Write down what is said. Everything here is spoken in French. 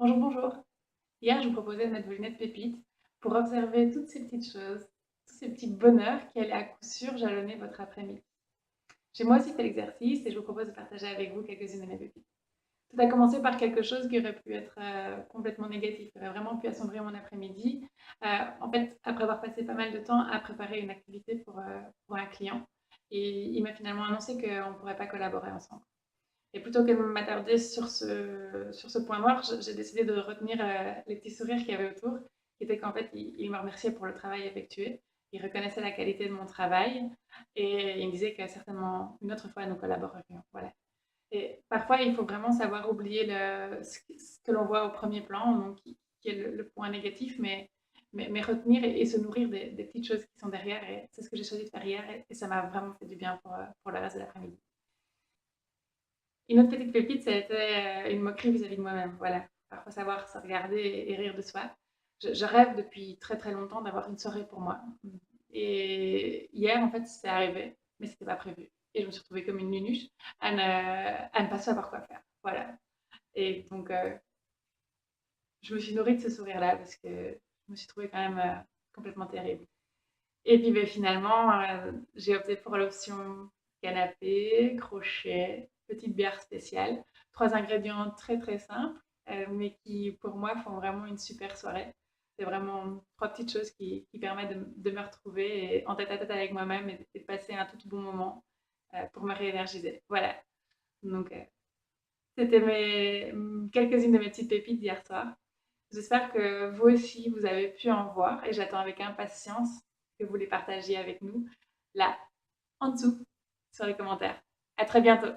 Bonjour, bonjour. Hier, je vous proposais de mettre vos lunettes pépites pour observer toutes ces petites choses, tous ces petits bonheurs qui allaient à coup sûr jalonner votre après-midi. J'ai moi aussi fait l'exercice et je vous propose de partager avec vous quelques-unes de mes pépites. Tout a commencé par quelque chose qui aurait pu être complètement négatif, qui aurait vraiment pu assombrir mon après-midi. En fait, après avoir passé pas mal de temps à préparer une activité pour un client, et il m'a finalement annoncé qu'on ne pourrait pas collaborer ensemble. Et plutôt que de m'attarder sur ce point noir, j'ai décidé de retenir les petits sourires qu'il y avait autour, qui étaient qu'en fait, il me remerciait pour le travail effectué. Il reconnaissait la qualité de mon travail et il me disait que certainement une autre fois nous collaborerions. Voilà. Et parfois, il faut vraiment savoir oublier ce que l'on voit au premier plan, donc qui est le point négatif, mais retenir et se nourrir des petites choses qui sont derrière. Et c'est ce que j'ai choisi de faire hier et ça m'a vraiment fait du bien pour le reste de l'après-midi. Une autre petite pépite, ça a été une moquerie vis-à-vis de moi-même. Voilà, parfois savoir se regarder et rire de soi. Je rêve depuis très très longtemps d'avoir une soirée pour moi. Et hier, en fait, c'est arrivé, mais c'était pas prévu. Et je me suis retrouvée comme une nunuche à ne pas savoir quoi faire. Voilà. Et donc, je me suis nourrie de ce sourire-là parce que je me suis trouvée quand même complètement terrible. Et puis ben, finalement, j'ai opté pour l'option canapé, crochet, petite bière spéciale. Trois ingrédients très très simples, mais qui pour moi font vraiment une super soirée. C'est vraiment trois petites choses qui permettent de me retrouver en tête à tête avec moi-même et de passer un tout bon moment pour me réénergiser. Voilà, donc c'était quelques-unes de mes petites pépites d'hier soir. J'espère que vous aussi, vous avez pu en voir et j'attends avec impatience que vous les partagiez avec nous là, en dessous, sur les commentaires. À très bientôt.